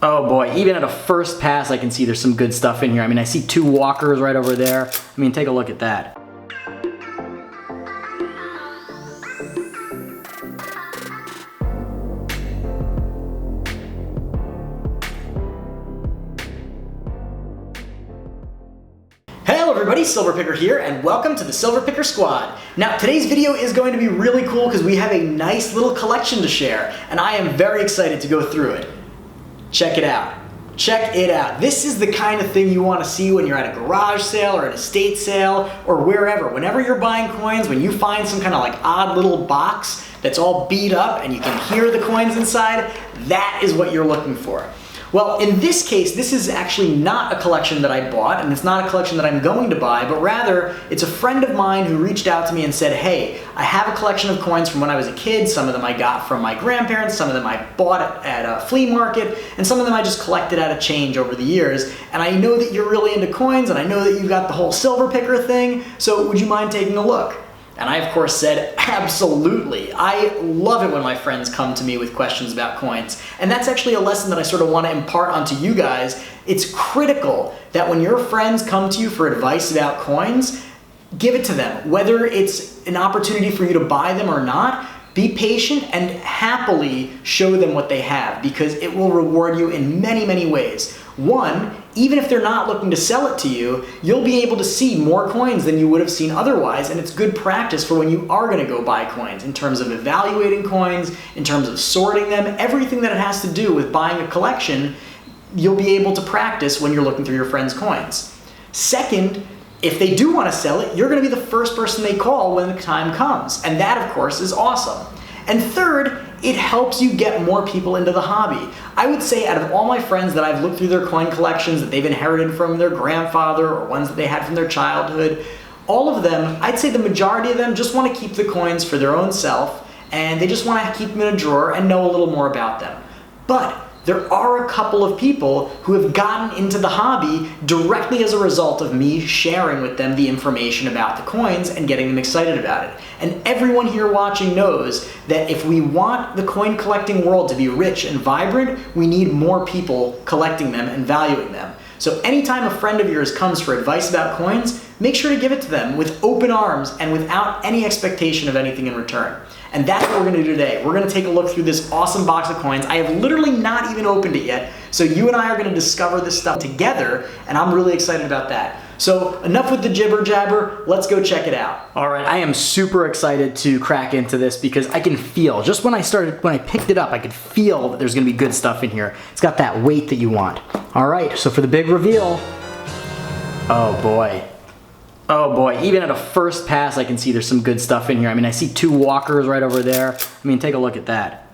Oh boy, even at a first pass I can see there's some good stuff in here. I mean, I see 2 walkers right over there. I mean, take a look at that. Hello everybody, Silver Picker here, and welcome to the Silver Picker Squad. Now, today's video is going to be really cool because we have a nice little collection to share, and I am very excited to go through it. Check it out. Check it out. This is the kind of thing you want to see when you're at a garage sale or an estate sale or wherever. Whenever you're buying coins, when you find some kind of like odd little box that's all beat up and you can hear the coins inside, that is what you're looking for. Well, in this case, this is actually not a collection that I bought, and it's not a collection that I'm going to buy, but rather, it's a friend of mine who reached out to me and said, hey, I have a collection of coins from when I was a kid. Some of them I got from my grandparents, some of them I bought at a flea market, and some of them I just collected out of change over the years. And I know that you're really into coins, and I know that you've got the whole silver picker thing, so would you mind taking a look? And I, of course, said, absolutely. I love it when my friends come to me with questions about coins. And that's actually a lesson that I sort of want to impart onto you guys. It's critical that when your friends come to you for advice about coins, give it to them. Whether it's an opportunity for you to buy them or not, be patient and happily show them what they have, because it will reward you in many, many ways. One, even if they're not looking to sell it to you, you'll be able to see more coins than you would have seen otherwise, and it's good practice for when you are going to go buy coins in terms of evaluating coins, in terms of sorting them, everything that it has to do with buying a collection, you'll be able to practice when you're looking through your friends' coins. Second, if they do want to sell it, you're going to be the first person they call when the time comes, and that, of course, is awesome. And third, it helps you get more people into the hobby. I would say out of all my friends that I've looked through their coin collections that they've inherited from their grandfather or ones that they had from their childhood, all of them, I'd say the majority of them just want to keep the coins for their own self, and they just want to keep them in a drawer and know a little more about them. But there are a couple of people who have gotten into the hobby directly as a result of me sharing with them the information about the coins and getting them excited about it. And everyone here watching knows that if we want the coin collecting world to be rich and vibrant, we need more people collecting them and valuing them. So anytime a friend of yours comes for advice about coins, make sure to give it to them with open arms and without any expectation of anything in return. And that's what we're going to do today. We're going to take a look through this awesome box of coins. I have literally not even opened it yet, so you and I are going to discover this stuff together, and I'm really excited about that. So enough with the jibber jabber, let's go check it out. All right, I am super excited to crack into this because I can feel, just when I picked it up, I could feel that there's going to be good stuff in here. It's got that weight that you want. All right, so for the big reveal, oh boy. Oh boy, even at a first pass I can see there's some good stuff in here. I mean, I see 2 walkers right over there. I mean, take a look at that.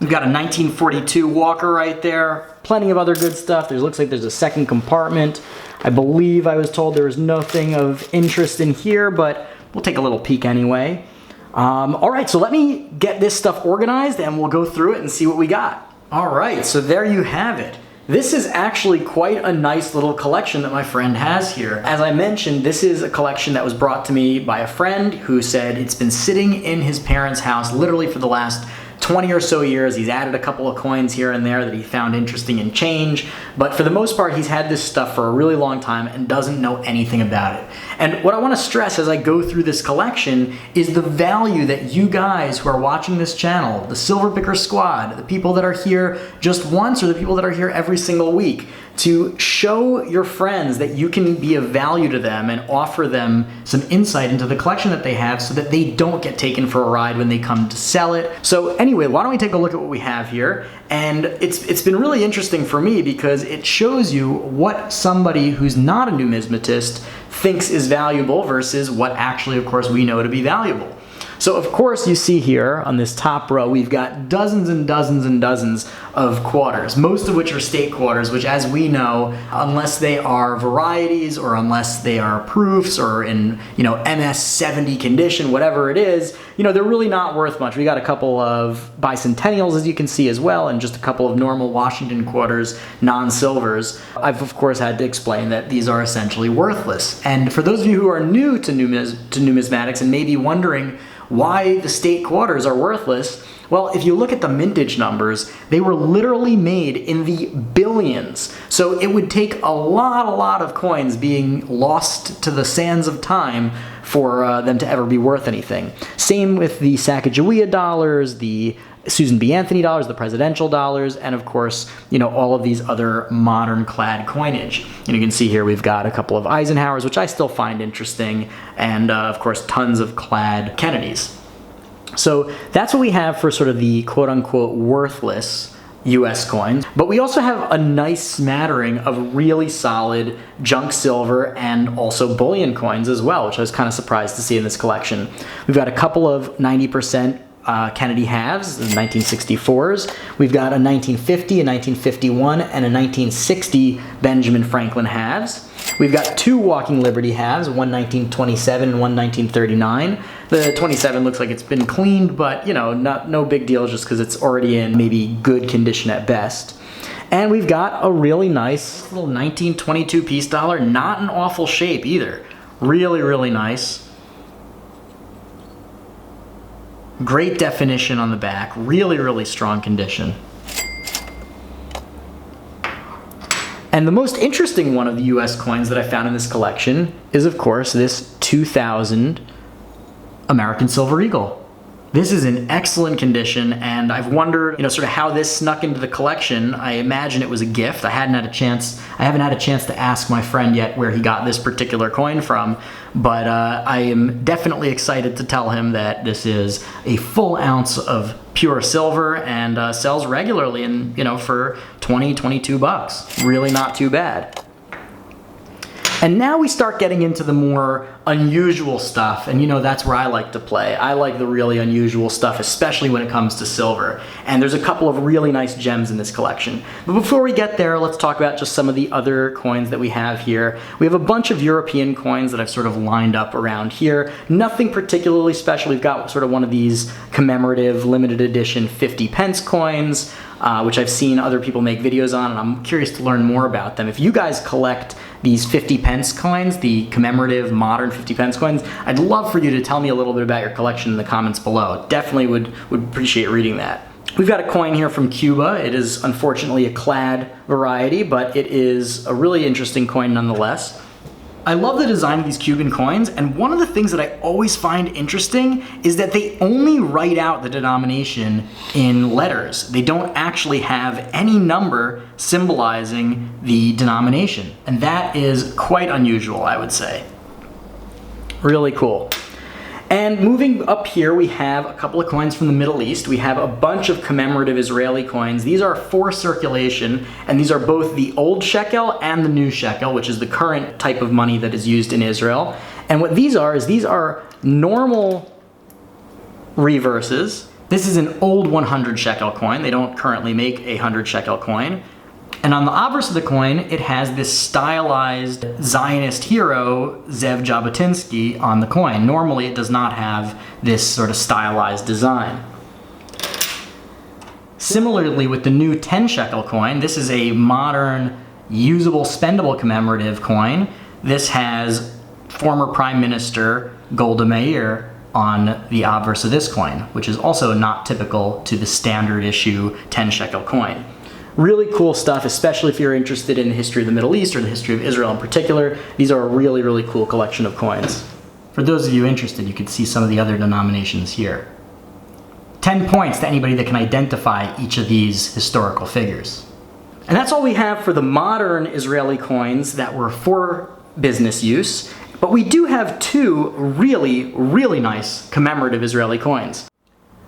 We've got a 1942 walker right there. Plenty of other good stuff. Looks like there's a second compartment. I believe I was told there was nothing of interest in here, but we'll take a little peek anyway. All right, so let me get this stuff organized and we'll go through it and see what we got. All right, so there you have it. This is actually quite a nice little collection that my friend has here. As I mentioned, this is a collection that was brought to me by a friend who said it's been sitting in his parents' house literally for the last 20 or so years. He's added a couple of coins here and there that he found interesting in change, but for the most part he's had this stuff for a really long time and doesn't know anything about it. And what I want to stress as I go through this collection is the value that you guys who are watching this channel, the Silver Picker Squad, the people that are here just once or the people that are here every single week, to show your friends that you can be of value to them and offer them some insight into the collection that they have so that they don't get taken for a ride when they come to sell it. So anyway, why don't we take a look at what we have here? And it's been really interesting for me because it shows you what somebody who's not a numismatist thinks is valuable versus what actually, of course, we know to be valuable. So of course you see here on this top row we've got dozens and dozens and dozens of quarters, most of which are state quarters, which as we know, unless they are varieties or unless they are proofs or in, MS 70 condition, whatever it is, they're really not worth much. We got a couple of bicentennials, as you can see as well, and just a couple of normal Washington quarters, non-silvers. I've of course had to explain that these are essentially worthless. And for those of you who are new to numismatics and may be wondering why the state quarters are worthless, Well, if you look at the mintage numbers, they were literally made in the billions. So it would take a lot of coins being lost to the sands of time for them to ever be worth anything. Same with the Sacagawea dollars, the Susan B. Anthony dollars, the presidential dollars, and of course, all of these other modern clad coinage. And you can see here we've got a couple of Eisenhowers, which I still find interesting, and of course, tons of clad Kennedys. So that's what we have for sort of the quote-unquote worthless US coins. But we also have a nice smattering of really solid junk silver and also bullion coins as well, which I was kind of surprised to see in this collection. We've got a couple of 90% Kennedy halves, the 1964s. We've got a 1950, a 1951, and a 1960 Benjamin Franklin halves. We've got two Walking Liberty halves, one 1927 and one 1939. The 27 looks like it's been cleaned, but no big deal just because it's already in maybe good condition at best. And we've got a really nice little 1922 peace dollar, not in awful shape either. Really nice. Great definition on the back, really strong condition. And the most interesting one of the US coins that I found in this collection is, of course, this 2000 American Silver Eagle. This is in excellent condition, and I've wondered, sort of how this snuck into the collection. I imagine it was a gift. I haven't had a chance to ask my friend yet where he got this particular coin from, but I am definitely excited to tell him that this is a full ounce of pure silver and sells regularly and, for 20, 22 bucks. Really not too bad. And now we start getting into the more unusual stuff, and that's where I like to play. I like the really unusual stuff, especially when it comes to silver. And there's a couple of really nice gems in this collection. But before we get there, let's talk about just some of the other coins that we have here. We have a bunch of European coins that I've sort of lined up around here. Nothing particularly special. We've got sort of one of these commemorative limited edition 50 pence coins, which I've seen other people make videos on, and I'm curious to learn more about them. If you guys collect these 50 pence coins, the commemorative modern 50 pence coins, I'd love for you to tell me a little bit about your collection in the comments below. Definitely would appreciate reading that. We've got a coin here from Cuba. It is unfortunately a clad variety, but it is a really interesting coin nonetheless. I love the design of these Cuban coins, and one of the things that I always find interesting is that they only write out the denomination in letters. They don't actually have any number symbolizing the denomination, and that is quite unusual, I would say. Really cool. And moving up here, we have a couple of coins from the Middle East. We have a bunch of commemorative Israeli coins. These are for circulation, and these are both the old shekel and the new shekel, which is the current type of money that is used in Israel. And what these are normal reverses. This is an old 100 shekel coin. They don't currently make a 100 shekel coin. And on the obverse of the coin, it has this stylized Zionist hero, Zev Jabotinsky, on the coin. Normally, it does not have this sort of stylized design. Similarly, with the new 10 shekel coin, this is a modern, usable, spendable commemorative coin. This has former Prime Minister Golda Meir on the obverse of this coin, which is also not typical to the standard issue 10 shekel coin. Really cool stuff, especially if you're interested in the history of the Middle East or the history of Israel in particular. These are a really cool collection of coins. For those of you interested, you can see some of the other denominations here. 10 points to anybody that can identify each of these historical figures. And that's all we have for the modern Israeli coins that were for business use, but we do have two really nice commemorative Israeli coins.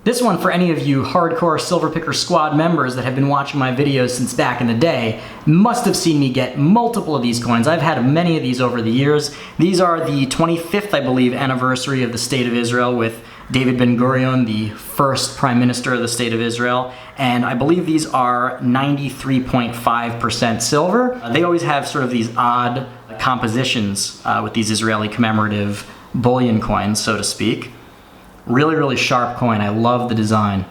This one, for any of you hardcore Silver Picker Squad members that have been watching my videos since back in the day, must have seen me get multiple of these coins. I've had many of these over the years. These are the 25th, I believe, anniversary of the State of Israel with David Ben-Gurion, the first Prime Minister of the State of Israel, and I believe these are 93.5% silver. They always have sort of these odd compositions with these Israeli commemorative bullion coins, so to speak. Really sharp coin. I love the design.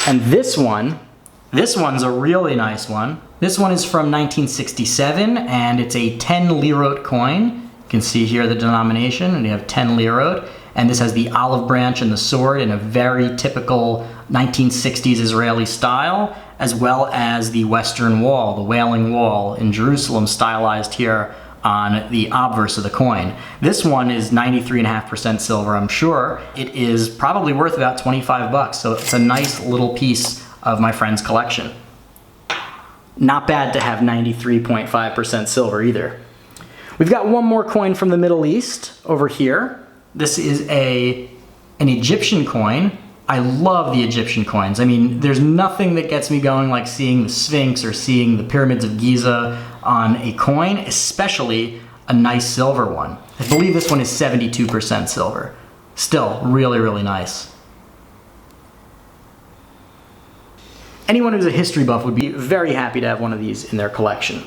And this one's a really nice one. This one is from 1967, and it's a 10 lirot coin. You can see here the denomination, and you have 10 lirot. and this has the olive branch and the sword in a very typical 1960s Israeli style, as well as the Western Wall, the Wailing Wall in Jerusalem, stylized here on the obverse of the coin. This one is 93.5% silver, I'm sure. It is probably worth about 25 bucks, so it's a nice little piece of my friend's collection. Not bad to have 93.5% silver either. We've got one more coin from the Middle East over here. This is an Egyptian coin. I love the Egyptian coins. I mean, there's nothing that gets me going like seeing the Sphinx or seeing the pyramids of Giza on a coin, especially a nice silver one. I believe this one is 72% silver. Still really, really nice. Anyone who's a history buff would be very happy to have one of these in their collection.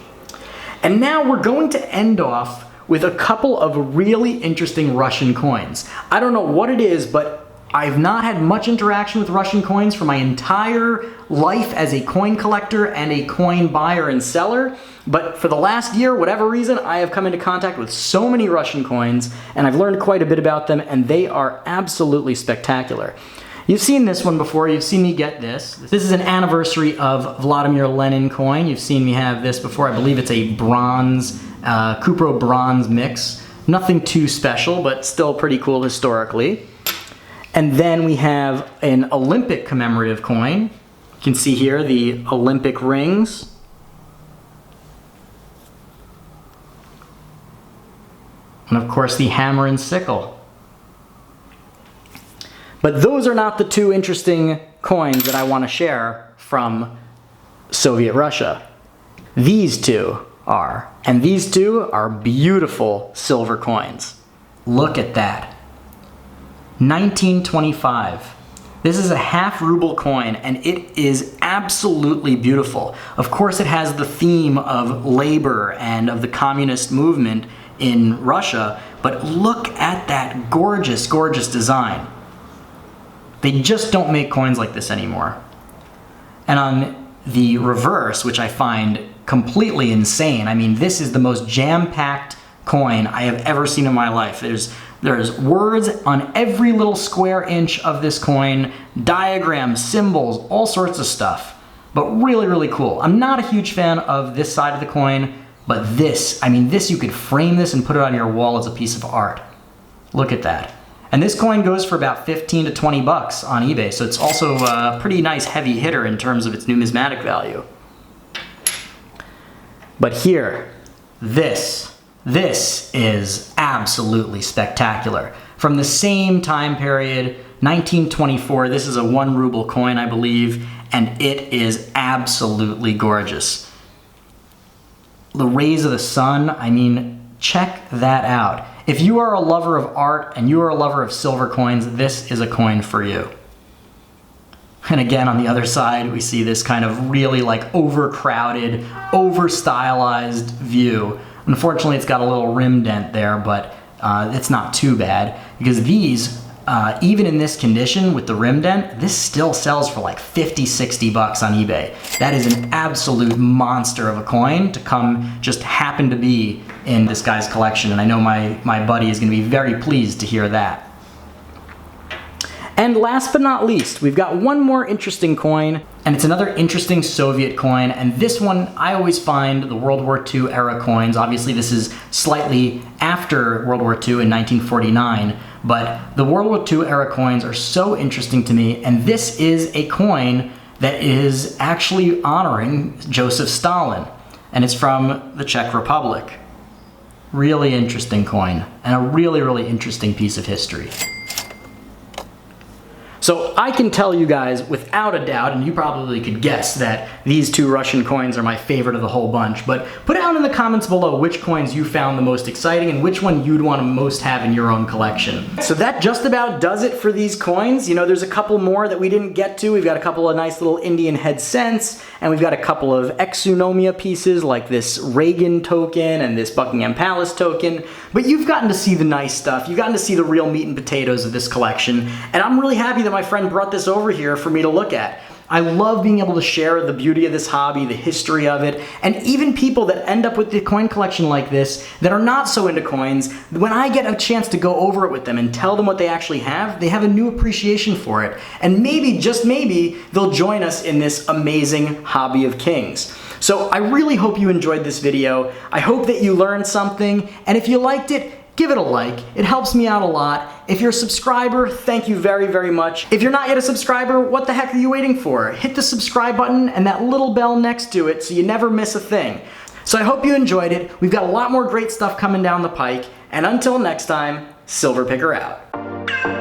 And now we're going to end off with a couple of really interesting Russian coins. I don't know what it is, but I've not had much interaction with Russian coins for my entire life as a coin collector and a coin buyer and seller. But for the last year, whatever reason, I have come into contact with so many Russian coins, and I've learned quite a bit about them, and they are absolutely spectacular. You've seen this one before. You've seen me get this. This is an anniversary of Vladimir Lenin coin. You've seen me have this before. I believe it's a bronze, Cupro bronze mix. Nothing too special, but still pretty cool historically. And then we have an Olympic commemorative coin. You can see here the Olympic rings. And of course the hammer and sickle. But those are not the two interesting coins that I want to share from Soviet Russia. These two are. And these two are beautiful silver coins. Look at that. 1925. This is a half ruble coin, and it is absolutely beautiful. Of course, it has the theme of labor and of the communist movement in Russia, but look at that gorgeous, gorgeous design. They just don't make coins like this anymore. And on the reverse, which I find completely insane, I mean, this is the most jam-packed coin I have ever seen in my life. There's words on every little square inch of this coin, diagrams, symbols, all sorts of stuff. But really, really cool. I'm not a huge fan of this side of the coin, but this, I mean, this, you could frame this and put it on your wall as a piece of art. Look at that. And this coin goes for about 15 to 20 bucks on eBay, so it's also a pretty nice heavy hitter in terms of its numismatic value. But here, this is absolutely spectacular. From the same time period, 1924, this is a 1 ruble coin, I believe, and it is absolutely gorgeous. The rays of the sun, I mean, check that out. If you are a lover of art and you are a lover of silver coins, this is a coin for you. And again, on the other side, we see this kind of really like overcrowded, over-stylized view. Unfortunately, it's got a little rim dent there, but it's not too bad, because these, even in this condition with the rim dent, this still sells for like 50, 60 bucks on eBay. That is an absolute monster of a coin to come just happen to be in this guy's collection, and I know my buddy is going to be very pleased to hear that. And last but not least, we've got one more interesting coin, and it's another interesting Soviet coin, and this one I always find the World War II era coins, obviously this is slightly after World War II in 1949, but the World War II era coins are so interesting to me, and this is a coin that is actually honoring Joseph Stalin, and it's from the Czech Republic. Really interesting coin, and a really, really interesting piece of history. So I can tell you guys without a doubt, and you probably could guess, that these two Russian coins are my favorite of the whole bunch, but put down in the comments below which coins you found the most exciting and which one you'd want to most have in your own collection. So that just about does it for these coins. You know, there's a couple more that we didn't get to. We've got a couple of nice little Indian head cents, and we've got a couple of exunomia pieces like this Reagan token and this Buckingham Palace token, but you've gotten to see the nice stuff. You've gotten to see the real meat and potatoes of this collection, and I'm really happy that my friend brought this over here for me to look at. I love being able to share the beauty of this hobby, the history of it, and even people that end up with the coin collection like this that are not so into coins, when I get a chance to go over it with them and tell them what they actually have, they have a new appreciation for it. And maybe, just maybe, they'll join us in this amazing hobby of kings. So I really hope you enjoyed this video. I hope that you learned something, and if you liked it, give it a like. It helps me out a lot. If you're a subscriber, thank you very, very much. If you're not yet a subscriber, what the heck are you waiting for? Hit the subscribe button and that little bell next to it so you never miss a thing. So I hope you enjoyed it. We've got a lot more great stuff coming down the pike. And until next time, Silver Picker out.